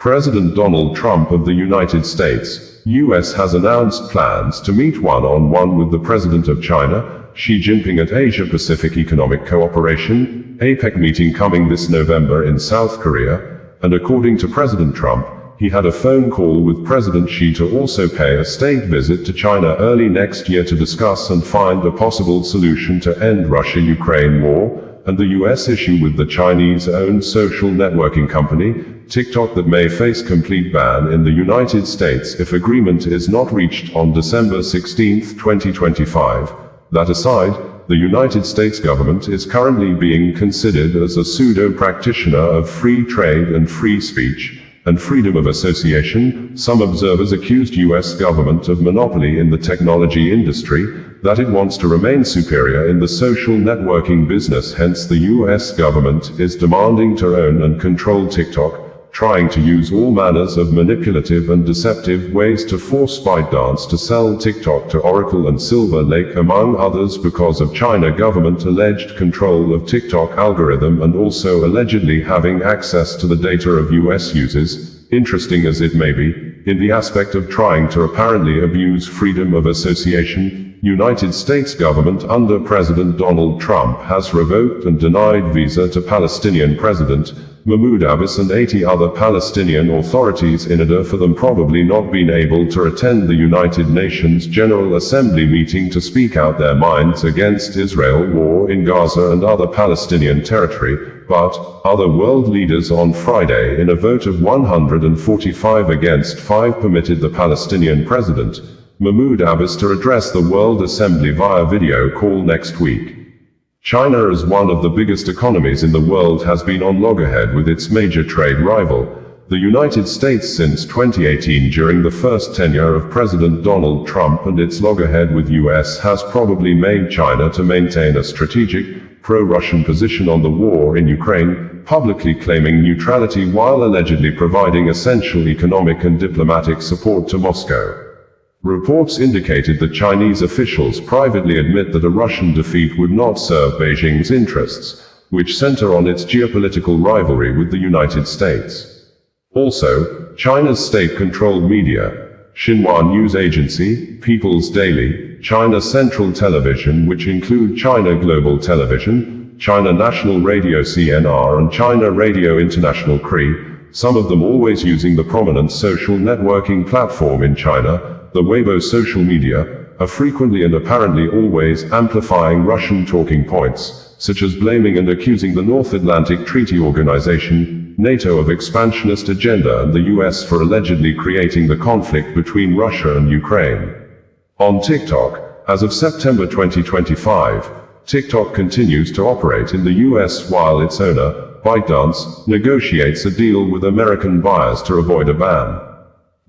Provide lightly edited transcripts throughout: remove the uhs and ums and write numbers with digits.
President Donald Trump of the United States, U.S. has announced plans to meet one-on-one with the President of China, Xi Jinping at Asia-Pacific Economic Cooperation, APEC meeting coming this November in South Korea, and according to President Trump, he had a phone call with President Xi to also pay a state visit to China early next year to discuss and find a possible solution to end Russia-Ukraine war, and the U.S. issue with the Chinese-owned social networking company, TikTok, that may face complete ban in the United States if agreement is not reached on December 16, 2025. That aside, the United States government is currently being considered as a pseudo-practitioner of free trade and free speech, and freedom of association. Some observers accused U.S. government of monopoly in the technology industry, that it wants to remain superior in the social networking business. Hence the U.S. government is demanding to own and control TikTok, trying to use all manners of manipulative and deceptive ways to force ByteDance to sell TikTok to Oracle and Silver Lake, among others, because of China government alleged control of TikTok algorithm and also allegedly having access to the data of US users. Interesting as it may be, in the aspect of trying to apparently abuse freedom of association, United States government under President Donald Trump has revoked and denied visa to Palestinian President Mahmoud Abbas and 80 other Palestinian authorities in order for them probably not being able to attend the United Nations General Assembly meeting to speak out their minds against Israel war in Gaza and other Palestinian territory. But other world leaders on Friday, in a vote of 145 against 5, permitted the Palestinian president, Mahmoud Abbas, to address the World Assembly via video call next week. China, as one of the biggest economies in the world, has been on loggerhead with its major trade rival, the United States, since 2018 during the first tenure of President Donald Trump, and its loggerhead with US has probably made China to maintain a strategic, pro-Russian position on the war in Ukraine, publicly claiming neutrality while allegedly providing essential economic and diplomatic support to Moscow. Reports indicated that Chinese officials privately admit that a Russian defeat would not serve Beijing's interests, which center on its geopolitical rivalry with the United States. Also, China's state-controlled media, Xinhua News Agency, People's Daily, China Central Television, which include China Global Television, China National Radio CNR and China Radio International CRI, some of them always using the prominent social networking platform in China, the Weibo social media, are frequently and apparently always amplifying Russian talking points, such as blaming and accusing the North Atlantic Treaty Organization, NATO, of expansionist agenda and the US for allegedly creating the conflict between Russia and Ukraine. On TikTok, as of September 2025, TikTok continues to operate in the US while its owner, ByteDance, negotiates a deal with American buyers to avoid a ban.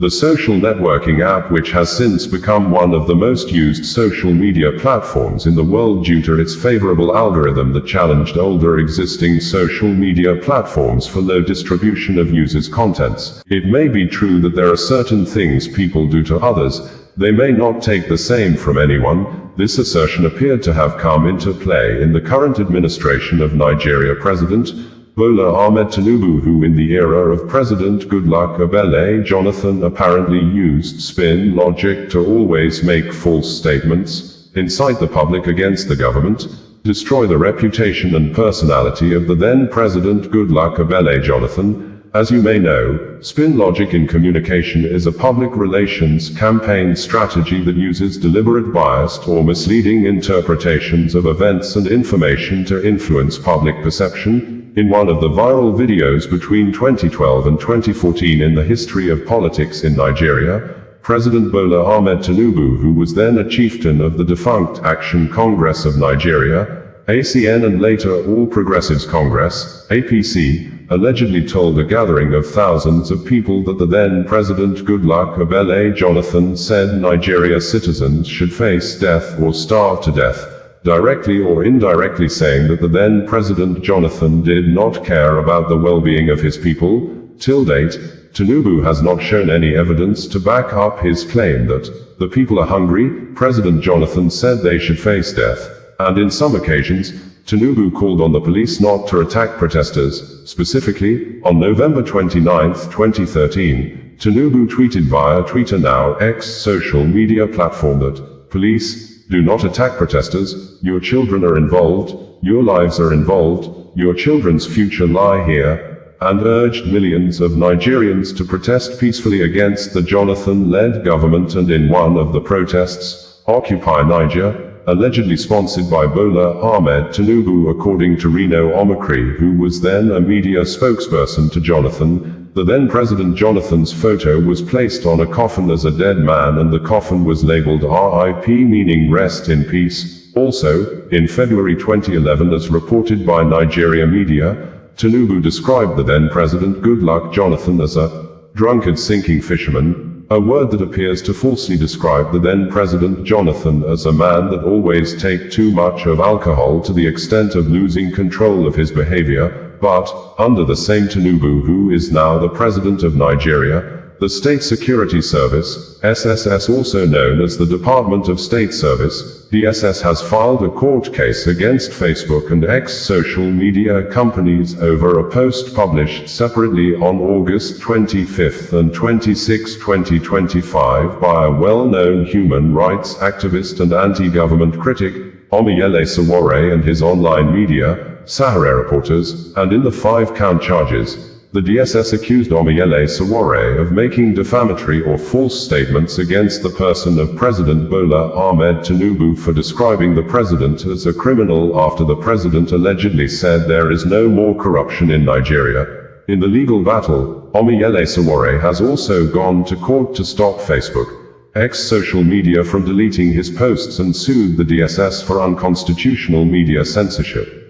The social networking app, which has since become one of the most used social media platforms in the world due to its favorable algorithm that challenged older existing social media platforms for low distribution of users' contents. It may be true that there are certain things people do to others, they may not take the same from anyone. This assertion appeared to have come into play in the current administration of Nigeria President Bola Ahmed Tinubu, who in the era of President Goodluck Ebele Jonathan apparently used spin logic to always make false statements, incite the public against the government, destroy the reputation and personality of the then President Goodluck Ebele Jonathan. As you may know, spin logic in communication is a public relations campaign strategy that uses deliberate biased or misleading interpretations of events and information to influence public perception. In one of the viral videos between 2012 and 2014 in the history of politics in Nigeria, President Bola Ahmed Tinubu, who was then a chieftain of the defunct Action Congress of Nigeria, ACN, and later All Progressives Congress, APC, allegedly told a gathering of thousands of people that the then President Goodluck Ebele Jonathan said Nigeria citizens should face death or starve to death, directly or indirectly saying that the then President Jonathan did not care about the well-being of his people. Till date, Tinubu has not shown any evidence to back up his claim that the people are hungry. President Jonathan said they should face death, and in some occasions, Tinubu called on the police not to attack protesters. Specifically, on November 29, 2013, Tinubu tweeted via Twitter, now X social media platform, that police do not attack protesters, your children are involved, your lives are involved, your children's future lie here, and urged millions of Nigerians to protest peacefully against the Jonathan-led government. And in one of the protests, Occupy Niger, allegedly sponsored by Bola, Ahmed Tinubu, according to Reno Omokri, who was then a media spokesperson to Jonathan, the then President Jonathan's photo was placed on a coffin as a dead man, and the coffin was labeled RIP, meaning rest in peace. Also, in February 2011, as reported by Nigeria media, Tinubu described the then President Goodluck Jonathan as a drunkard sinking fisherman, a word that appears to falsely describe the then President Jonathan as a man that always take too much of alcohol to the extent of losing control of his behavior. But, under the same Tinubu, who is now the President of Nigeria, the State Security Service, SSS, also known as the Department of State Service, DSS, has filed a court case against Facebook and X social media companies over a post published separately on August 25 and 26, 2025 by a well-known human rights activist and anti-government critic, Olumuyiwa Sowore, and his online media, Sowore reporters, and in the 5-count charges, the DSS accused Olumuyiwa Sowore of making defamatory or false statements against the person of President Bola Ahmed Tinubu for describing the president as a criminal after the president allegedly said there is no more corruption in Nigeria. In the legal battle, Olumuyiwa Sowore has also gone to court to stop Facebook, X social media from deleting his posts, and sued the DSS for unconstitutional media censorship.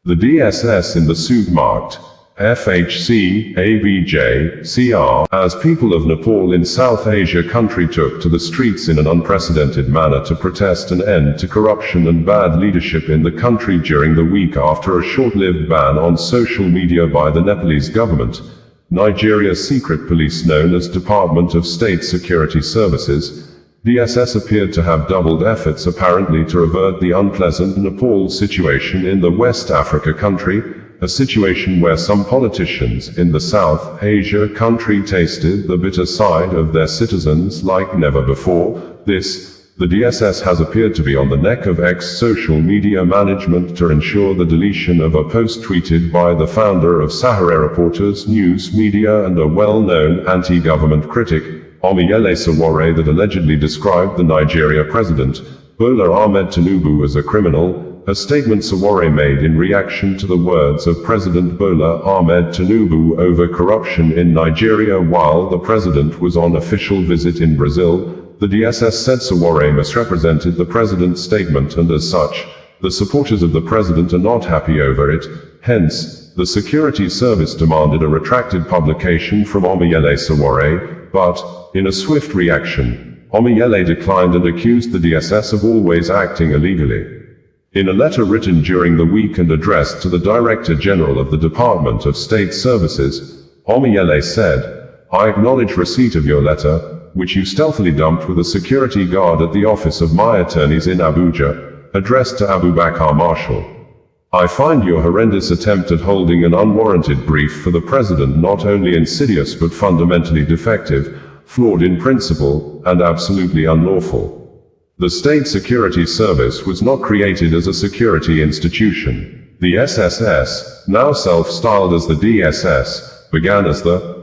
The DSS in the suit marked FHC, ABJ, CR, as people of Nepal in South Asia country took to the streets in an unprecedented manner to protest an end to corruption and bad leadership in the country during the week after a short-lived ban on social media by the Nepalese government. Nigeria's secret police, known as Department of State Security Services, DSS, appeared to have doubled efforts apparently to avert the unpleasant Nepal situation in the West Africa country, a situation where some politicians in the South Asia country tasted the bitter side of their citizens like never before. The DSS has appeared to be on the neck of X social media management to ensure the deletion of a post tweeted by the founder of Sowore Reporters News Media and a well-known anti-government critic, Olumuyiwa Sowore, that allegedly described the Nigeria president, Bola Ahmed Tinubu, as a criminal, a statement Sowore made in reaction to the words of President Bola Ahmed Tinubu over corruption in Nigeria while the president was on official visit in Brazil. The DSS said Sowore misrepresented the president's statement, and as such, the supporters of the president are not happy over it. Hence, the security service demanded a retracted publication from Olumuyiwa Sowore, but, in a swift reaction, Olumuyiwa declined and accused the DSS of always acting illegally. In a letter written during the week and addressed to the Director General of the Department of State Services, Olumuyiwa said, "I acknowledge receipt of your letter, which you stealthily dumped with a security guard at the office of my attorneys in Abuja, addressed to Abubakar Marshall. I find your horrendous attempt at holding an unwarranted brief for the president not only insidious but fundamentally defective, flawed in principle, and absolutely unlawful. The State Security Service was not created as a security institution. The SSS, now self-styled as the DSS, began as the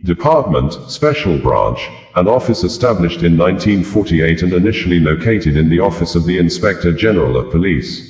Department, Special Branch, an office established in 1948 and initially located in the Office of the Inspector General of Police.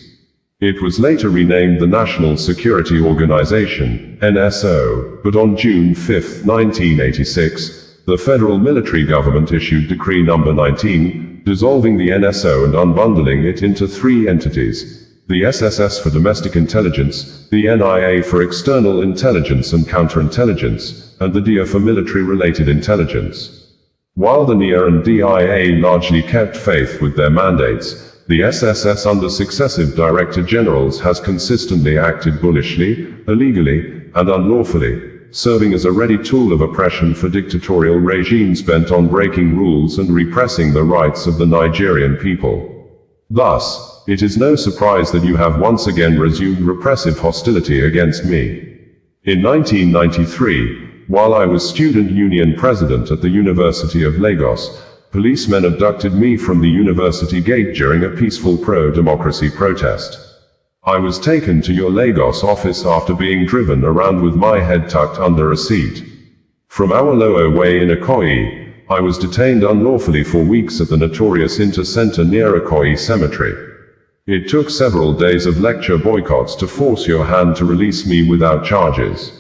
It was later renamed the National Security Organization, NSO, but on June 5, 1986, the federal military government issued Decree No. 19, dissolving the NSO and unbundling it into 3 entities: the SSS for domestic intelligence, the NIA for external intelligence and counterintelligence, and the DIA for military-related intelligence. While the NIA and DIA largely kept faith with their mandates, the SSS under successive Director Generals has consistently acted bullishly, illegally, and unlawfully, serving as a ready tool of oppression for dictatorial regimes bent on breaking rules and repressing the rights of the Nigerian people. Thus, it is no surprise that you have once again resumed repressive hostility against me. In 1993, while I was student union president at the University of Lagos, policemen abducted me from the university gate during a peaceful pro-democracy protest. I was taken to your Lagos office after being driven around with my head tucked under a seat. From Awolowo Way in Ikoyi, I was detained unlawfully for weeks at the notorious Inter-Center near Ikoyi Cemetery. It took several days of lecture boycotts to force your hand to release me without charges.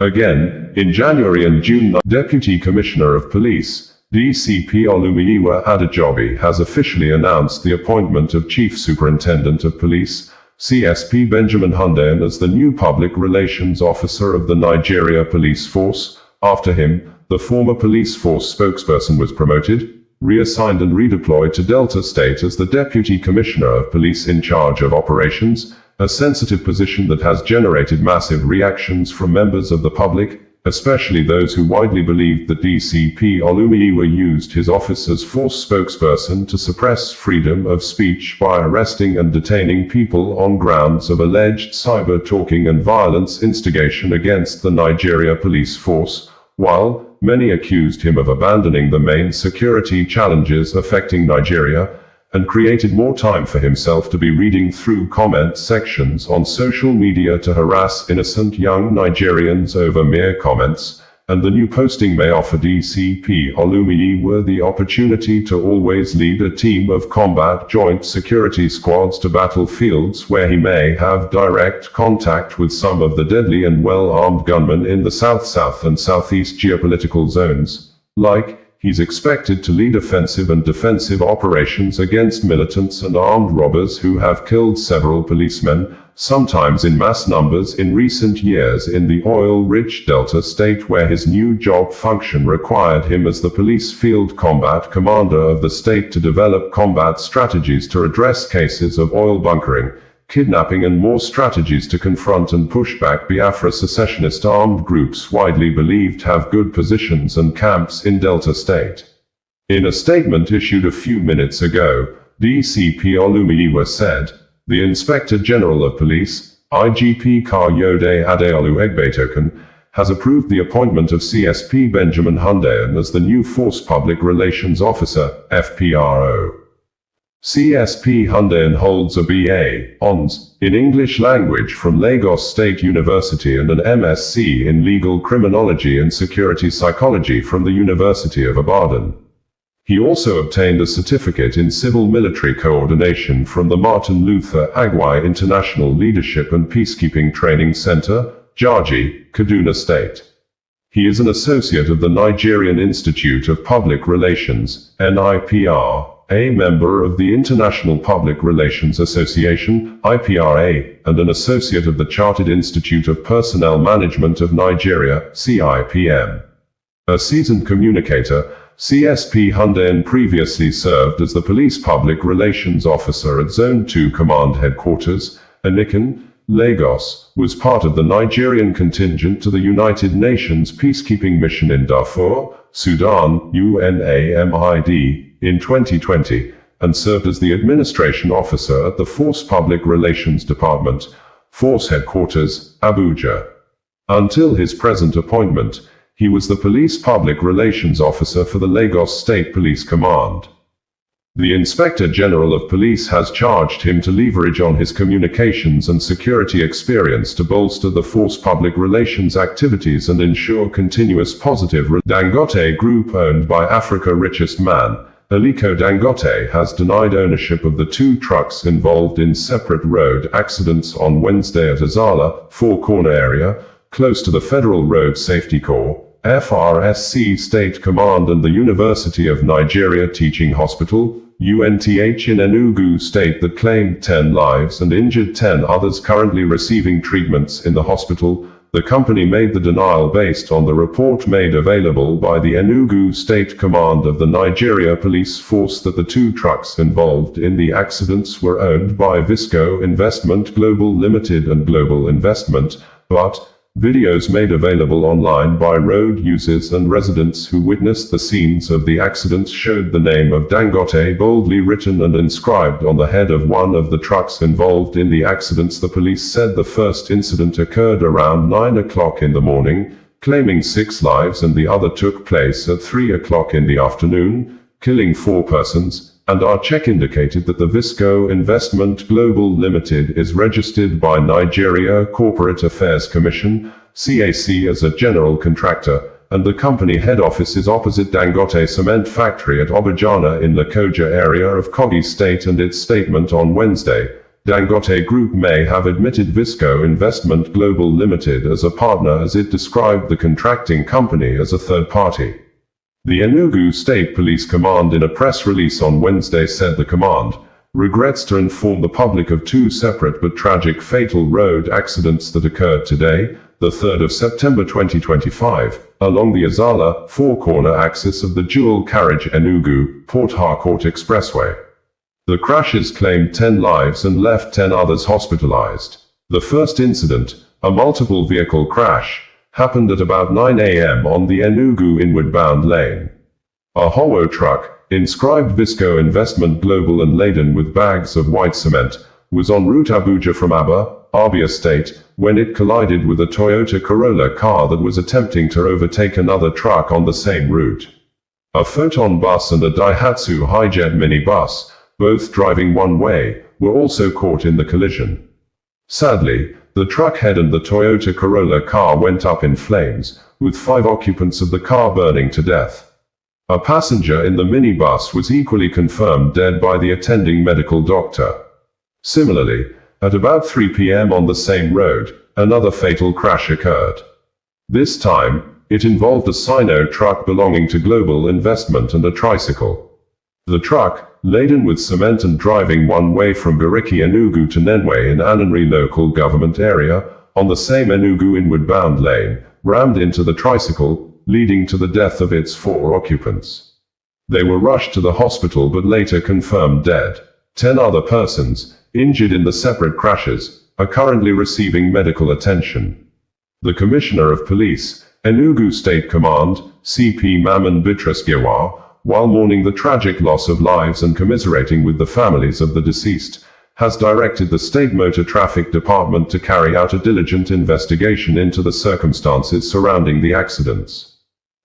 Again, in January and June, Deputy Commissioner of Police, DCP Olumuyiwa Adejobi, has officially announced the appointment of Chief Superintendent of Police, CSP Benjamin Hundeyin, as the new Public Relations Officer of the Nigeria Police Force. After him, the former police force spokesperson was promoted, reassigned and redeployed to Delta State as the Deputy Commissioner of Police in charge of operations, a sensitive position that has generated massive reactions from members of the public, especially those who widely believed that DCP Olumuyiwa used his office as force spokesperson to suppress freedom of speech by arresting and detaining people on grounds of alleged cyber-talking and violence instigation against the Nigeria police force, while many accused him of abandoning the main security challenges affecting Nigeria, and created more time for himself to be reading through comment sections on social media to harass innocent young Nigerians over mere comments, and the new posting may offer DCP Olumuyiwa the opportunity to always lead a team of combat joint security squads to battlefields where he may have direct contact with some of the deadly and well-armed gunmen in the South and Southeast geopolitical zones. He's expected to lead offensive and defensive operations against militants and armed robbers who have killed several policemen, sometimes in mass numbers in recent years in the oil-rich Delta State, where his new job function required him as the police field combat commander of the state to develop combat strategies to address cases of oil bunkering, kidnapping and more strategies to confront and push back Biafra secessionist armed groups widely believed have good positions and camps in Delta State. In a statement issued a few minutes ago, DCP Olumuyiwa said, "The Inspector General of Police, IGP Kayode Adeolu Egbetoken, has approved the appointment of CSP Benjamin Hundeyin as the new Force Public Relations Officer, FPRO. CSP Hundeyin holds a BA, Hons, in English Language from Lagos State University and an MSc in Legal Criminology and Security Psychology from the University of Ibadan. He also obtained a certificate in Civil Military Coordination from the Martin Luther Agwai International Leadership and Peacekeeping Training Center, Jaji, Kaduna State. He is an associate of the Nigerian Institute of Public Relations, NIPR, a member of the International Public Relations Association, IPRA, and an associate of the Chartered Institute of Personnel Management of Nigeria, CIPM. A seasoned communicator, CSP Hundeyin previously served as the Police Public Relations Officer at Zone 2 Command Headquarters, Anikan, Lagos, was part of the Nigerian contingent to the United Nations Peacekeeping Mission in Darfur, Sudan, UNAMID, in 2020, and served as the Administration Officer at the Force Public Relations Department, Force Headquarters, Abuja. Until his present appointment, he was the Police Public Relations Officer for the Lagos State Police Command. The Inspector General of Police has charged him to leverage on his communications and security experience to bolster the Force Public Relations activities and ensure continuous positive Dangote Group, owned by Africa's richest man, Aliko Dangote, has denied ownership of the two trucks involved in separate road accidents on Wednesday at Azala, Four Corner area, close to the Federal Road Safety Corps, FRSC State Command and the University of Nigeria Teaching Hospital, UNTH in Enugu State, that claimed 10 lives and injured 10 others currently receiving treatments in the hospital. The company made the denial based on the report made available by the Enugu State Command of the Nigeria Police Force that the two trucks involved in the accidents were owned by Visco Investment Global Limited and Global Investment, but Videos made available online by road users and residents who witnessed the scenes of the accidents showed the name of Dangote boldly written and inscribed on the head of one of the trucks involved in the accidents. The police said the first incident occurred around 9 o'clock in the morning, claiming 6 lives, and the other took place at 3 o'clock in the afternoon, killing 4 persons. And our check indicated that the Visco Investment Global Limited is registered by Nigeria Corporate Affairs Commission, CAC, as a general contractor, and the company head office is opposite Dangote Cement Factory at Obajana in Lokoja area of Kogi State. And its statement on Wednesday, Dangote Group may have admitted Visco Investment Global Limited as a partner, as it described the contracting company as a third party. The Enugu State Police Command in a press release on Wednesday said the command regrets to inform the public of 2 separate but tragic fatal road accidents that occurred today, the 3rd of September 2025, along the Azala, 4-corner axis of the dual carriage Enugu-Port Harcourt Expressway. The crashes claimed 10 lives and left 10 others hospitalized. The first incident, a multiple vehicle crash, happened at about 9 a.m. on the Enugu inward-bound lane. A Howo truck, inscribed Visco Investment Global and laden with bags of white cement, was en route Abuja from Abia State, when it collided with a Toyota Corolla car that was attempting to overtake another truck on the same route. A Photon bus and a Daihatsu Hijet minibus, both driving one way, were also caught in the collision. Sadly, the truck head and the Toyota Corolla car went up in flames, with 5 occupants of the car burning to death. A passenger in the minibus was equally confirmed dead by the attending medical doctor. Similarly, at about 3 p.m. on the same road, another fatal crash occurred. This time, it involved a Sino truck belonging to Global Investment and a tricycle. The truck, laden with cement and driving one way from Gariki Enugu to Nenwe in Ananri local government area, on the same Enugu inward-bound lane, rammed into the tricycle, leading to the death of its 4 occupants. They were rushed to the hospital but later confirmed dead. 10 other persons, injured in the separate crashes, are currently receiving medical attention. The Commissioner of Police, Enugu State Command, CP Maman Bitrus-Giwa, while mourning the tragic loss of lives and commiserating with the families of the deceased, has directed the State Motor Traffic Department to carry out a diligent investigation into the circumstances surrounding the accidents.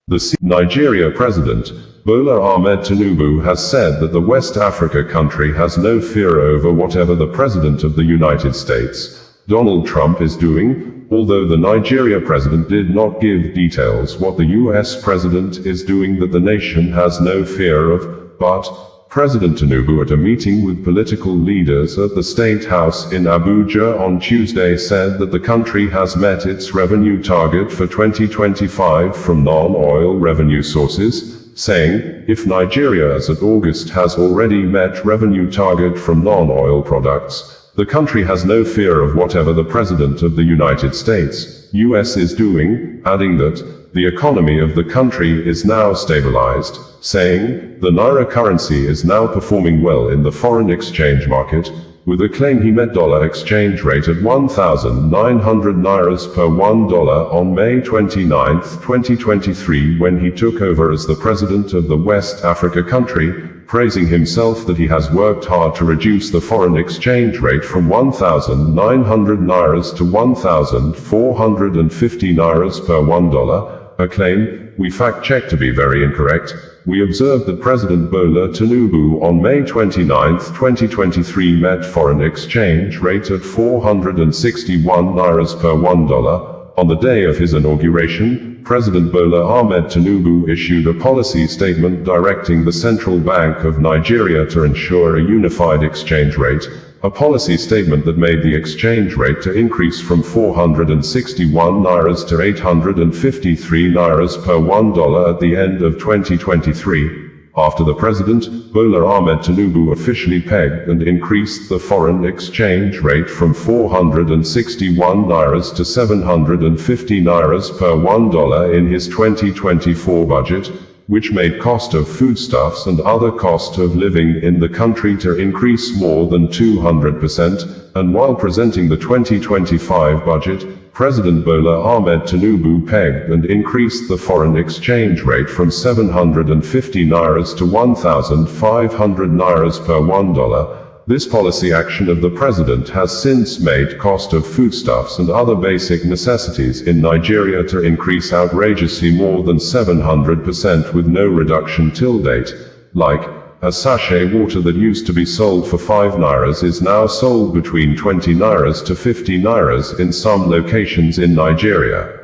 The Nigeria President, Bola Ahmed Tinubu, has said that the West Africa country has no fear over whatever the President of the United States, Donald Trump, is doing, although the Nigeria president did not give details what the US president is doing that the nation has no fear of, but President Tinubu, at a meeting with political leaders at the State House in Abuja on Tuesday, said that the country has met its revenue target for 2025 from non-oil revenue sources, saying, if Nigeria as of August has already met revenue target from non-oil products, the country has no fear of whatever the President of the United States, US, is doing, adding that the economy of the country is now stabilized, saying, the Naira currency is now performing well in the foreign exchange market, with a claim he met dollar exchange rate at 1,900 Nairas per $1 on May 29, 2023, when he took over as the President of the West Africa country, praising himself that he has worked hard to reduce the foreign exchange rate from 1,900 Nairas to 1,450 Nairas per $1, a claim we fact-checked to be very incorrect. We observed that President Bola Tinubu on May 29, 2023 met foreign exchange rate at 461 Nairas per $1. On the day of his inauguration, President Bola Ahmed Tinubu issued a policy statement directing the Central Bank of Nigeria to ensure a unified exchange rate, a policy statement that made the exchange rate to increase from 461 Nairas to 853 Nairas per $1 at the end of 2023. After the President, Bola Ahmed Tinubu officially pegged and increased the foreign exchange rate from 461 Nairas to 750 Nairas per $1 in his 2024 budget, which made cost of foodstuffs and other cost of living in the country to increase more than 200%, and while presenting the 2025 budget, President Bola Ahmed Tinubu pegged and increased the foreign exchange rate from 750 nairas to 1,500 nairas per $1. This policy action of the president has since made cost of foodstuffs and other basic necessities in Nigeria to increase outrageously more than 700% with no reduction till date. Like, a sachet water that used to be sold for 5 nairas is now sold between 20 nairas to 50 nairas in some locations in Nigeria.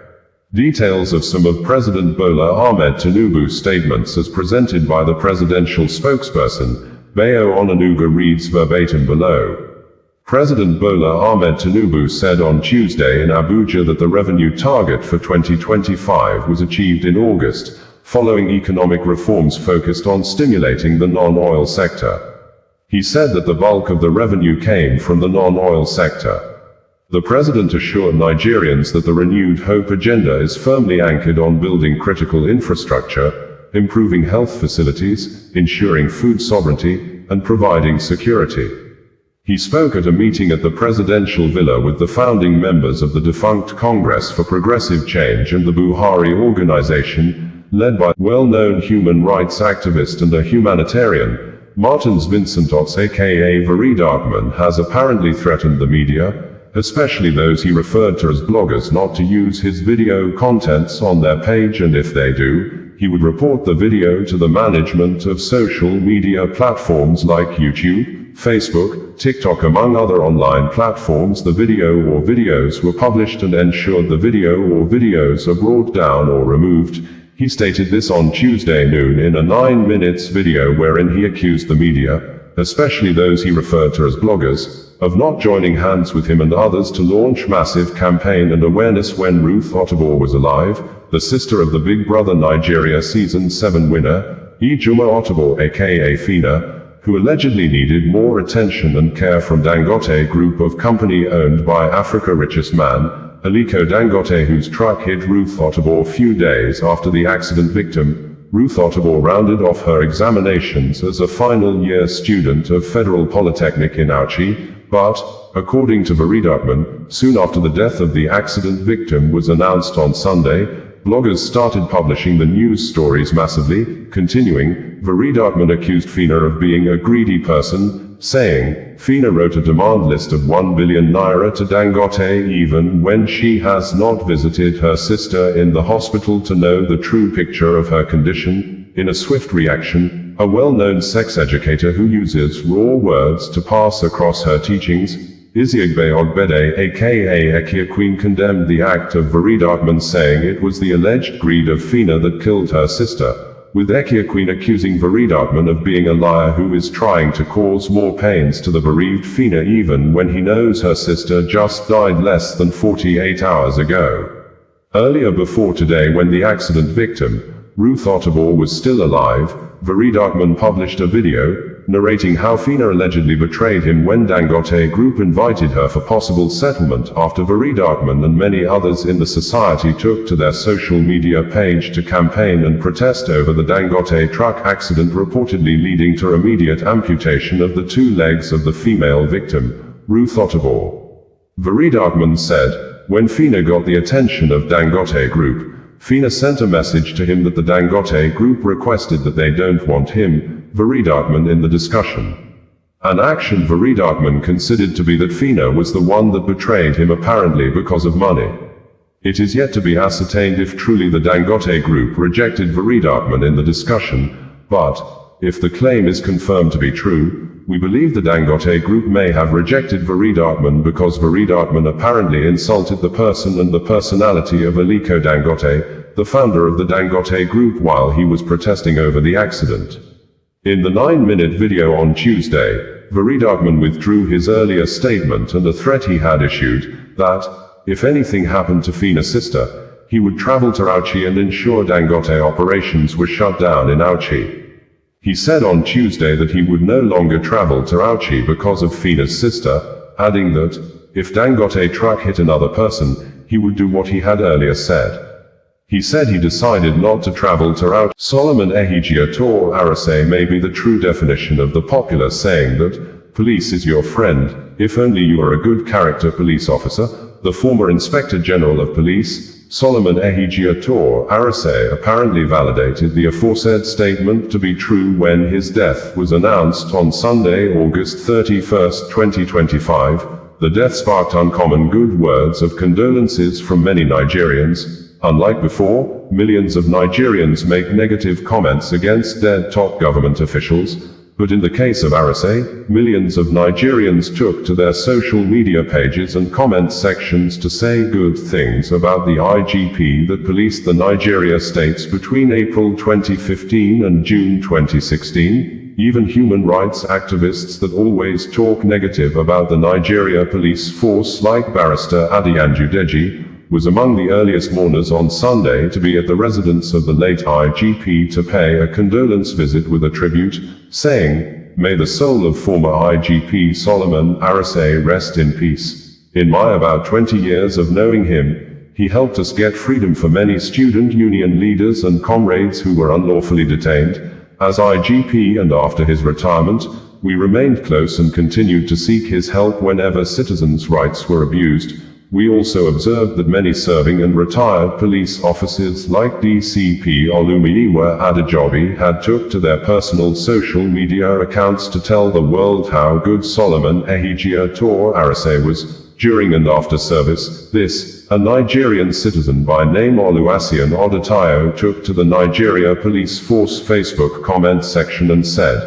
Details of some of President Bola Ahmed Tinubu's statements as presented by the presidential spokesperson, Bayo Onanuga, reads verbatim below. President Bola Ahmed Tinubu said on Tuesday in Abuja that the revenue target for 2025 was achieved in August, following economic reforms focused on stimulating the non-oil sector. He said that the bulk of the revenue came from the non-oil sector. The president assured Nigerians that the renewed hope agenda is firmly anchored on building critical infrastructure, improving health facilities, ensuring food sovereignty, and providing security. He spoke at a meeting at the presidential villa with the founding members of the defunct Congress for Progressive Change and the Buhari organization, led by well-known human rights activist and a humanitarian. Martins Vincentots aka Very Darkman has apparently threatened the media, especially those he referred to as bloggers, not to use his video contents on their page, and if they do, he would report the video to the management of social media platforms like YouTube, Facebook, TikTok, among other online platforms. The video or videos were published and ensured the video or videos are brought down or removed. He stated this on Tuesday noon in a 9-minute video wherein he accused the media, especially those he referred to as bloggers, of not joining hands with him and others to launch massive campaign and awareness when Ruth Otterbor was alive, the sister of the Big Brother Nigeria Season 7 winner, Ejuma Otterbor aka Fina, who allegedly needed more attention and care from Dangote Group of company owned by Africa's richest man, Aliko Dangote, whose truck hit Ruth Otterbor few days after the accident. Victim Ruth Otterbor rounded off her examinations as a final year student of Federal Polytechnic in Auchi, but, according to Very Darkman, soon after the death of the accident victim was announced on Sunday, bloggers started publishing the news stories massively. Continuing, Very Darkman accused Fina of being a greedy person, saying, Fina wrote a demand list of 1 billion naira to Dangote even when she has not visited her sister in the hospital to know the true picture of her condition. In a swift reaction, a well-known sex educator who uses raw words to pass across her teachings, Iziagbe Ogbede aka Ekia Queen, condemned the act of Very Darkman, saying it was the alleged greed of Fina that killed her sister, with Ekia Queen accusing Very Darkman of being a liar who is trying to cause more pains to the bereaved Fina even when he knows her sister just died less than 48 hours ago. Earlier before today, when the accident victim, Ruth Otterbor, was still alive, Very Darkman published a video narrating how Fina allegedly betrayed him when Dangote Group invited her for possible settlement after Very Darkman and many others in the society took to their social media page to campaign and protest over the Dangote truck accident, reportedly leading to immediate amputation of the 2 legs of the female victim, Ruth Otterbor. Very Darkman said, when Fina got the attention of Dangote Group, Fina sent a message to him that the Dangote Group requested that they don't want him, Very Darkman, in the discussion. An action Very Darkman considered to be that Fina was the one that betrayed him, apparently because of money. It is yet to be ascertained if truly the Dangote Group rejected Very Darkman in the discussion, but, if the claim is confirmed to be true, we believe the Dangote Group may have rejected Very Darkman because Very Darkman apparently insulted the person and the personality of Aliko Dangote, the founder of the Dangote Group, while he was protesting over the accident. In the 9-minute video on Tuesday, Very Darkman withdrew his earlier statement and a threat he had issued, that, if anything happened to Fina's sister, he would travel to Auchi and ensure Dangote operations were shut down in Auchi. He said on Tuesday that he would no longer travel to Auchi because of Fina's sister, adding that, if Dangote truck hit another person, he would do what he had earlier said. He said he decided not to travel to out. Solomon Ehijia Tor Arase may be the true definition of the popular saying that, police is your friend, if only you are a good character police officer. The former Inspector General of Police, Solomon Ehijia Tor Arase, apparently validated the aforesaid statement to be true when his death was announced on Sunday, August 31, 2025. The death sparked uncommon good words of condolences from many Nigerians. Unlike before, millions of Nigerians make negative comments against dead top government officials, but in the case of Arase, millions of Nigerians took to their social media pages and comment sections to say good things about the IGP that policed the Nigeria states between April 2015 and June 2016. Even human rights activists that always talk negative about the Nigeria police force, like Barrister Adiyanju Deji, was among the earliest mourners on Sunday to be at the residence of the late IGP to pay a condolence visit with a tribute, saying, "May the soul of former IGP Solomon Arase rest in peace. In my about 20 years of knowing him, he helped us get freedom for many student union leaders and comrades who were unlawfully detained. As IGP and after his retirement, we remained close and continued to seek his help whenever citizens' rights were abused. We also observed that many serving and retired police officers like DCP Olumuyiwa Adejobi had took to their personal social media accounts to tell the world how good Solomon Ehijia Tor Arase was during and after service. This, a Nigerian citizen by name Oluwasian Odetayo took to the Nigeria Police Force Facebook comment section and said,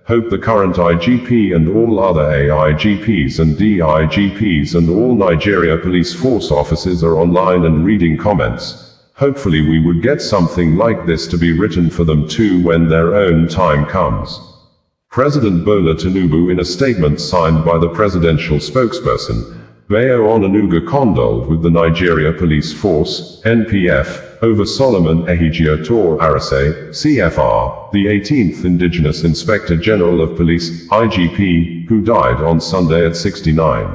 "Hope the current IGP and all other AIGPs and DIGPs and all Nigeria Police Force officers are online and reading comments. Hopefully we would get something like this to be written for them too when their own time comes." President Bola Tinubu, in a statement signed by the presidential spokesperson, Bayo Onanuga, condoled with the Nigeria Police Force, NPF, over Solomon Ehijia Tor Arase, CFR, the 18th Indigenous Inspector General of Police, IGP, who died on Sunday at 69.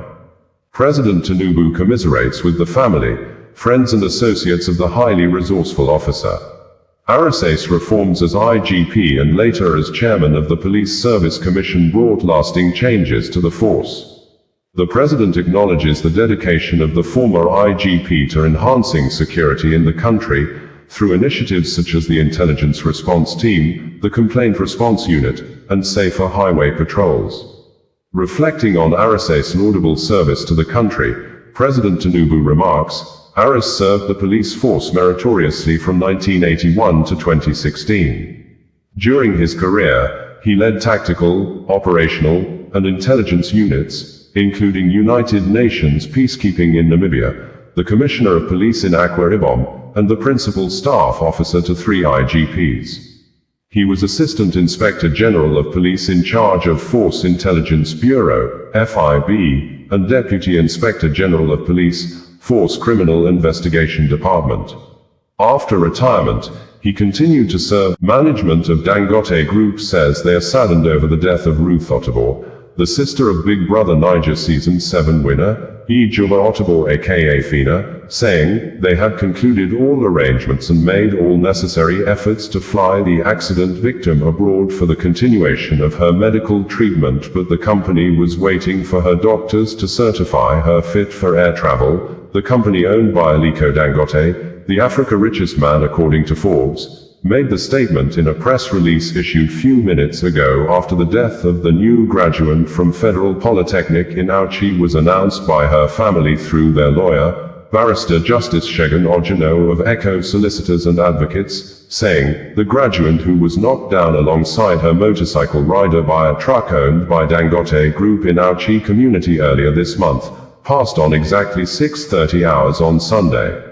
President Tinubu commiserates with the family, friends and associates of the highly resourceful officer. Arase's reforms as IGP and later as chairman of the Police Service Commission brought lasting changes to the force. The President acknowledges the dedication of the former IGP to enhancing security in the country, through initiatives such as the Intelligence Response Team, the Complaint Response Unit, and safer highway patrols. Reflecting on Arase's laudable service to the country, President Tinubu remarks, Arase served the police force meritoriously from 1981 to 2016. During his career, he led tactical, operational, and intelligence units, including United Nations peacekeeping in Namibia, the Commissioner of Police in Akwa Ibom, and the Principal Staff Officer to 3 IGPs. He was Assistant Inspector General of Police in charge of Force Intelligence Bureau, FIB, and Deputy Inspector General of Police, Force Criminal Investigation Department. After retirement, he continued to serve. Management of Dangote Group says they are saddened over the death of Ruth Ottobo, the sister of Big Brother Niger Season 7 winner, Ijoma Ottobo aka Fina, saying, they had concluded all arrangements and made all necessary efforts to fly the accident victim abroad for the continuation of her medical treatment, but the company was waiting for her doctors to certify her fit for air travel. The company owned by Aliko Dangote, the Africa richest man according to Forbes, made the statement in a press release issued few minutes ago after the death of the new graduate from Federal Polytechnic in Auchi was announced by her family through their lawyer, Barrister Justice Shegun Ojino of Echo Solicitors and Advocates, saying, the graduate, who was knocked down alongside her motorcycle rider by a truck owned by Dangote Group in Auchi community earlier this month, passed on exactly 6:30 hours on Sunday.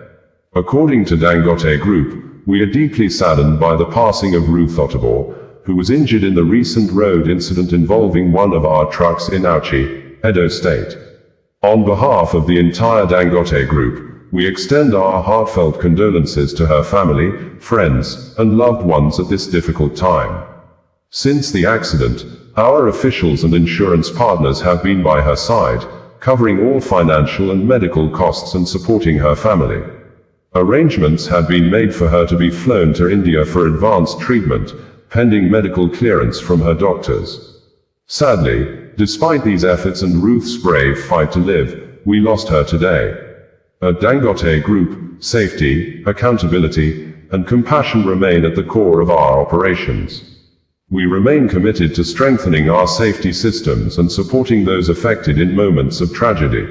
According to Dangote Group, we are deeply saddened by the passing of Ruth Ottobo, who was injured in the recent road incident involving one of our trucks in Auchi, Edo State. On behalf of the entire Dangote Group, we extend our heartfelt condolences to her family, friends, and loved ones at this difficult time. Since the accident, our officials and insurance partners have been by her side, covering all financial and medical costs and supporting her family. Arrangements had been made for her to be flown to India for advanced treatment, pending medical clearance from her doctors. Sadly, despite these efforts and Ruth's brave fight to live, we lost her today. At Dangote Group, safety, accountability, and compassion remain at the core of our operations. We remain committed to strengthening our safety systems and supporting those affected in moments of tragedy.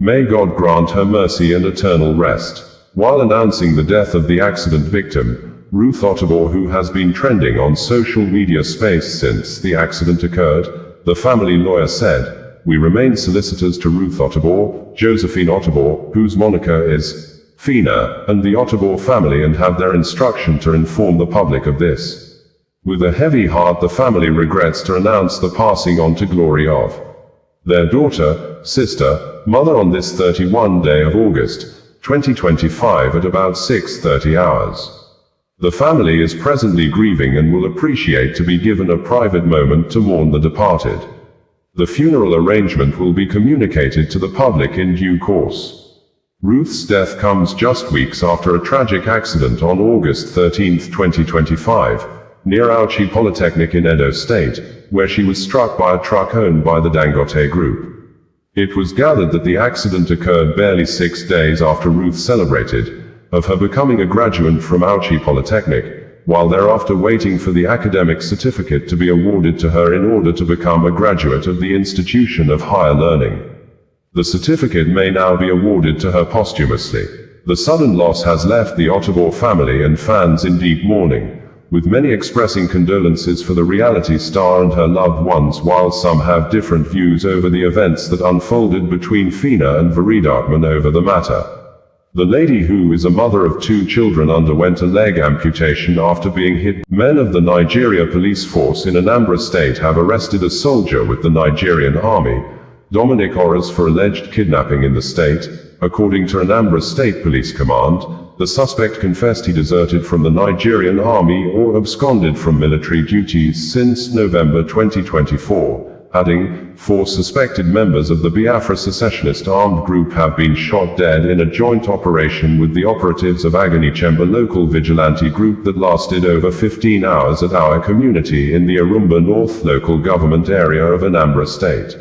May God grant her mercy and eternal rest. While announcing the death of the accident victim, Ruth Otterbohr, who has been trending on social media space since the accident occurred, the family lawyer said, "We remain solicitors to Ruth Otterbohr, Josephine Otterbohr, whose moniker is Fina, and the Otterbohr family, and have their instruction to inform the public of this. With a heavy heart, the family regrets to announce the passing on to glory of their daughter, sister, mother on this 31 day of August, 2025 at about 6:30 hours. The family is presently grieving and will appreciate to be given a private moment to mourn the departed. The funeral arrangement will be communicated to the public in due course." Ruth's death comes just weeks after a tragic accident on August 13, 2025, near Auchi Polytechnic in Edo State, where she was struck by a truck owned by the Dangote Group. It was gathered that the accident occurred barely 6 days after Ruth celebrated of her becoming a graduate from Auchi Polytechnic, while thereafter waiting for the academic certificate to be awarded to her in order to become a graduate of the institution of higher learning. The certificate may now be awarded to her posthumously. The sudden loss has left the Otterbohr family and fans in deep mourning, with many expressing condolences for the reality star and her loved ones, while some have different views over the events that unfolded between Fina and Veridakman over the matter. The lady, who is a mother of 2 children, underwent a leg amputation after being hit. Men of the Nigeria police force in Anambra State have arrested a soldier with the Nigerian army, Dominic Orras, for alleged kidnapping in the state. According to Anambra State Police Command, the suspect confessed he deserted from the Nigerian army or absconded from military duties since November 2024, adding, 4 suspected members of the Biafra secessionist armed group have been shot dead in a joint operation with the operatives of Agonichemba local vigilante group that lasted over 15 hours at our community in the Arumba North local government area of Anambra State.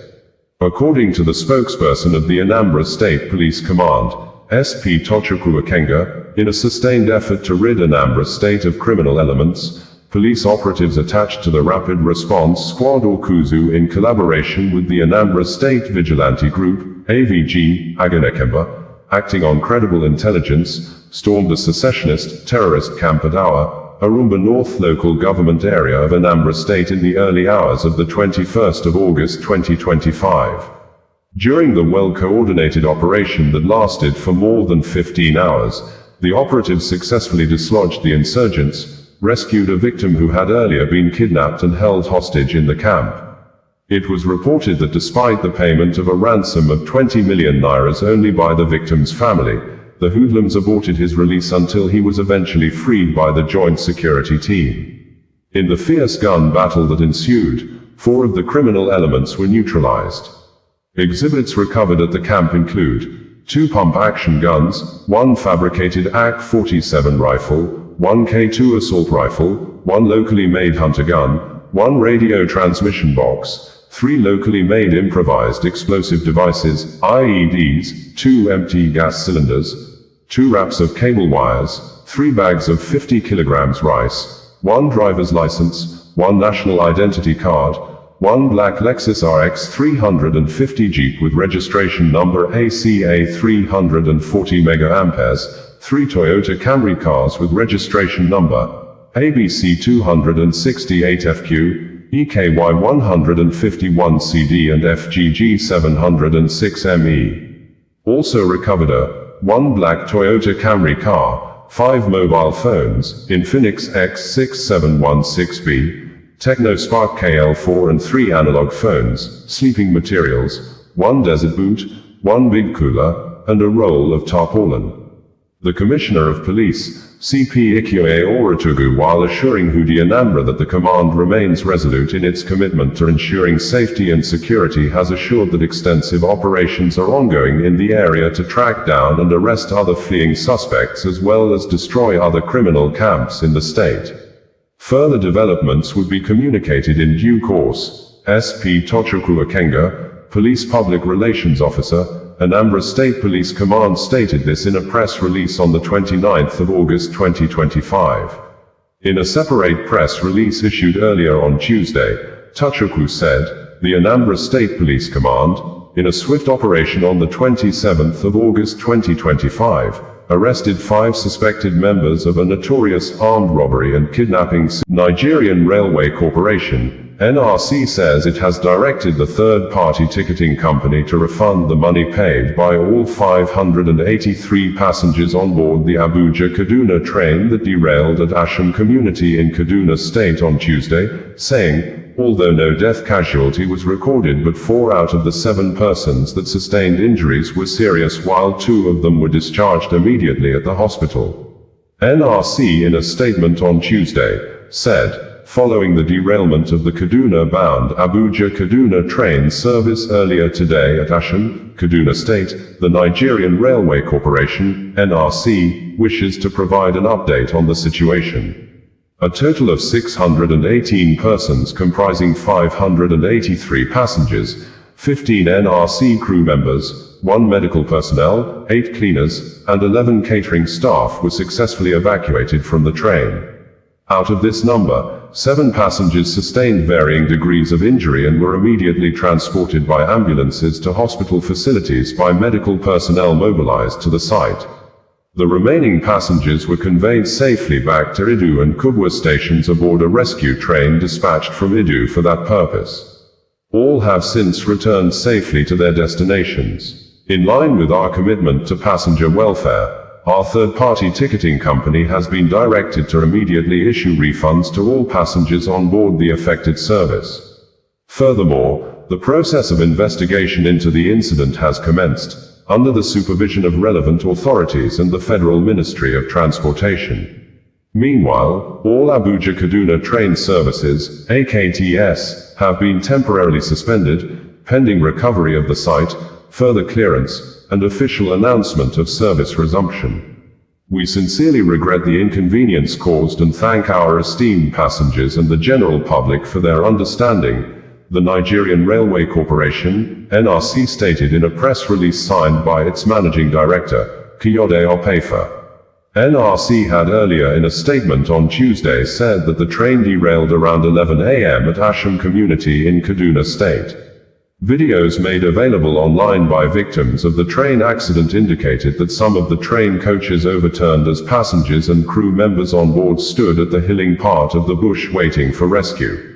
According to the spokesperson of the Anambra State Police Command, SP Tochukwu Akenga, in a sustained effort to rid Anambra State of criminal elements, police operatives attached to the Rapid Response Squad or KUZU, in collaboration with the Anambra State Vigilante Group, AVG, Agonichemba, acting on credible intelligence, stormed a secessionist terrorist camp at our Arumba North local government area of Anambra State in the early hours of the 21st of August 2025. During the well-coordinated operation that lasted for more than 15 hours, the operatives successfully dislodged the insurgents, rescued a victim who had earlier been kidnapped and held hostage in the camp. It was reported that despite the payment of a ransom of 20 million nairas only by the victim's family, the hoodlums aborted his release until he was eventually freed by the Joint Security Team. In the fierce gun battle that ensued, 4 of the criminal elements were neutralized. Exhibits recovered at the camp include 2 pump-action guns, 1 fabricated AK-47 rifle, 1 K2 assault rifle, 1 locally made hunter gun, 1 radio transmission box, 3 locally made improvised explosive devices, IEDs, 2 empty gas cylinders, 2 wraps of cable wires, 3 bags of 50 kilograms rice, 1 driver's license, 1 national identity card, 1 black Lexus RX 350 Jeep with registration number ACA 340 MA, 3 Toyota Camry cars with registration number ABC 268FQ, EKY 151CD and FGG 706ME. Also recovered a 1 black Toyota Camry car, 5 mobile phones, Infinix X6716B, Techno Spark KL4 and 3 analog phones, sleeping materials, 1 desert boot, 1 big cooler, and a roll of tarpaulin. The Commissioner of Police, CP Ikyoe Oratugu, while assuring Hudi Anambra that the command remains resolute in its commitment to ensuring safety and security, has assured that extensive operations are ongoing in the area to track down and arrest other fleeing suspects as well as destroy other criminal camps in the state. Further developments would be communicated in due course. SP Tochukwu Akenga, Police Public Relations Officer, Anambra State Police Command stated this in a press release on the 29th of August 2025. In a separate press release issued earlier on Tuesday, Tochukwu said, the Anambra State Police Command, in a swift operation on the 27th of August 2025, arrested 5 suspected members of a notorious armed robbery and kidnapping. Nigerian Railway Corporation, NRC, says it has directed the third-party ticketing company to refund the money paid by all 583 passengers on board the Abuja-Kaduna train that derailed at Asham community in Kaduna State on Tuesday, saying, although no death casualty was recorded, but 4 out of the 7 persons that sustained injuries were serious, while 2 of them were discharged immediately at the hospital. NRC, in a statement on Tuesday, said, following the derailment of the Kaduna-bound Abuja-Kaduna train service earlier today at Asham, Kaduna State, the Nigerian Railway Corporation, NRC, wishes to provide an update on the situation. A total of 618 persons comprising 583 passengers, 15 NRC crew members, 1 medical personnel, 8 cleaners, and 11 catering staff were successfully evacuated from the train. Out of this number, 7 passengers sustained varying degrees of injury and were immediately transported by ambulances to hospital facilities by medical personnel mobilized to the site. The remaining passengers were conveyed safely back to Idu and Kubwa stations aboard a rescue train dispatched from Idu for that purpose. All have since returned safely to their destinations. In line with our commitment to passenger welfare, our third-party ticketing company has been directed to immediately issue refunds to all passengers on board the affected service. Furthermore, the process of investigation into the incident has commenced, under the supervision of relevant authorities and the Federal Ministry of Transportation. Meanwhile, all Abuja-Kaduna train services, AKTS, have been temporarily suspended, pending recovery of the site, further clearance, and official announcement of service resumption. We sincerely regret the inconvenience caused and thank our esteemed passengers and the general public for their understanding, the Nigerian Railway Corporation, NRC, stated in a press release signed by its Managing Director, Kayode Opefa. NRC had earlier in a statement on Tuesday said that the train derailed around 11 a.m. at Asham community in Kaduna State. Videos made available online by victims of the train accident indicated that some of the train coaches overturned as passengers and crew members on board stood at the hilling part of the bush waiting for rescue.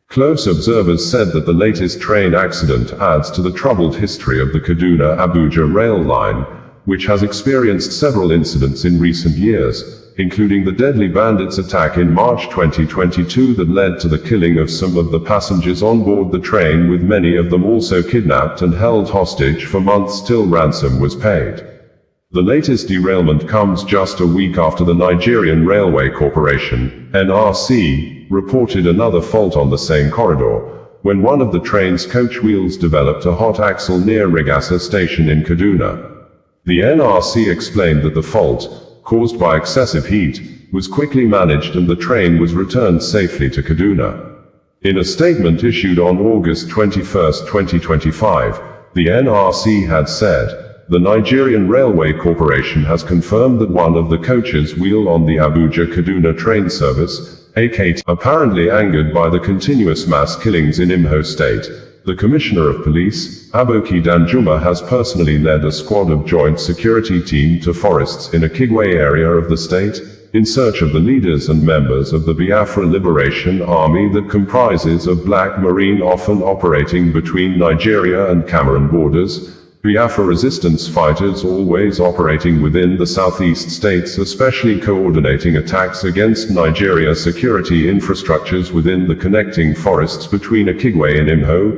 Close observers said that the latest train accident adds to the troubled history of the Kaduna-Abuja rail line, which has experienced several incidents in recent years, including the deadly bandits attack in March 2022 that led to the killing of some of the passengers on board the train, with many of them also kidnapped and held hostage for months till ransom was paid. The latest derailment comes just a week after the Nigerian Railway Corporation, NRC, reported another fault on the same corridor, when one of the train's coach wheels developed a hot axle near Rigasa station in Kaduna. The NRC explained that the fault, caused by excessive heat, was quickly managed and the train was returned safely to Kaduna. In a statement issued on August 21, 2025, the NRC had said, the Nigerian Railway Corporation has confirmed that one of the coaches wheel on the Abuja-Kaduna train service, AKT, apparently angered by the continuous mass killings in Imo State. The Commissioner of Police, Aboki Danjuma, has personally led a squad of joint security team to forests in a Kigwe area of the state, in search of the leaders and members of the Biafra Liberation Army that comprises of Black Marine, often operating between Nigeria and Cameroon borders, Biafra resistance fighters always operating within the southeast states, especially coordinating attacks against Nigeria security infrastructures within the connecting forests between Akigwe and Imo,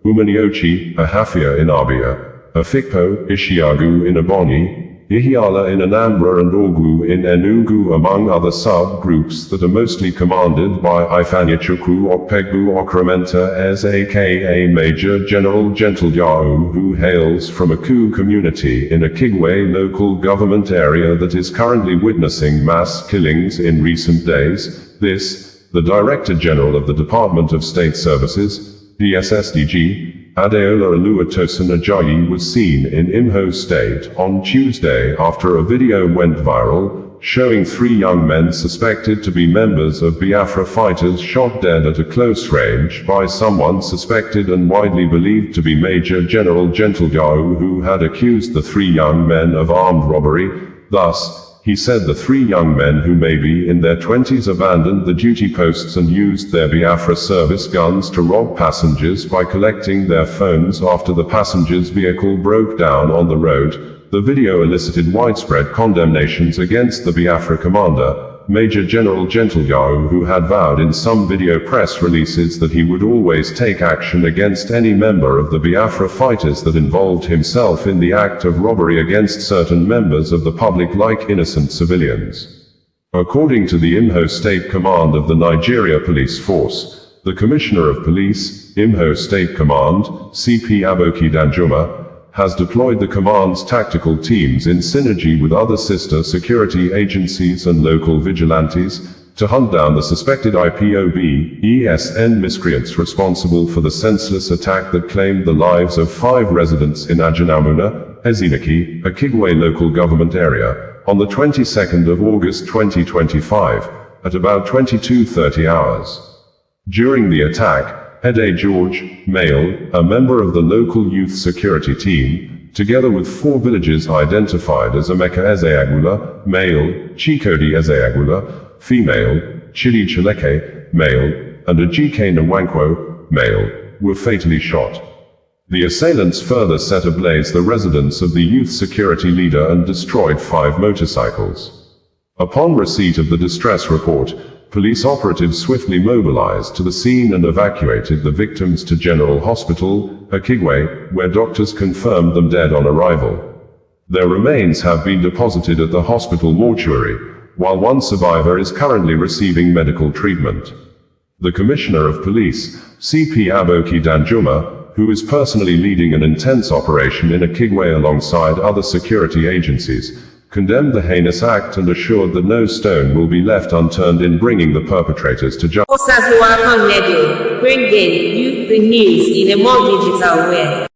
Umaniochi, Ahafia in Abia, Afikpo, Ishiagu in Ebonyi, Ihiala in Anambra and Ogu in Enugu among other sub-groups that are mostly commanded by Ifeanyichukwu Okpegbu Okrementa as aka Major General Gentlediao, who hails from a Ku community in a Kigwe local government area that is currently witnessing mass killings in recent days. The Director General of the Department of State Services, DSSDG, Adeola Oluwatosin Ajayi was seen in Imo State on Tuesday after a video went viral, showing 3 young men suspected to be members of Biafra fighters shot dead at a close range by someone suspected and widely believed to be Major General Gentlediao, who had accused the 3 young men of armed robbery. Thus, he said the 3 young men, who may be in their 20s, abandoned the duty posts and used their Biafra service guns to rob passengers by collecting their phones after the passenger's vehicle broke down on the road. The video elicited widespread condemnations against the Biafra commander, Major General Gentlediao, who had vowed in some video press releases that he would always take action against any member of the Biafra fighters that involved himself in the act of robbery against certain members of the public like innocent civilians. According to the Imo State Command of the Nigeria Police Force, the Commissioner of Police, Imo State Command, CP Aboki Danjuma, has deployed the command's tactical teams in synergy with other sister security agencies and local vigilantes to hunt down the suspected IPOB-ESN miscreants responsible for the senseless attack that claimed the lives of 5 residents in Ajanamuna, Ezinaki, a Kigwe local government area, on the 22nd of August 2025, at about 22:30 hours. During the attack, Ede George, male, a member of the local youth security team, together with 4 villagers identified as Emeka Ezeagula, male, Chikodi Ezeagula, female, Chidi Chileke, male, and Ajike Nwankwo, male, were fatally shot. The assailants further set ablaze the residence of the youth security leader and destroyed 5 motorcycles. Upon receipt of the distress report, police operatives swiftly mobilized to the scene and evacuated the victims to General Hospital, Akigwe, where doctors confirmed them dead on arrival. Their remains have been deposited at the hospital mortuary, while 1 survivor is currently receiving medical treatment. The Commissioner of Police, CP Aboki Danjuma, who is personally leading an intense operation in Akigwe alongside other security agencies, condemned the heinous act and assured that no stone will be left unturned in bringing the perpetrators to justice. Sowore, bringing you the news in a more digital way.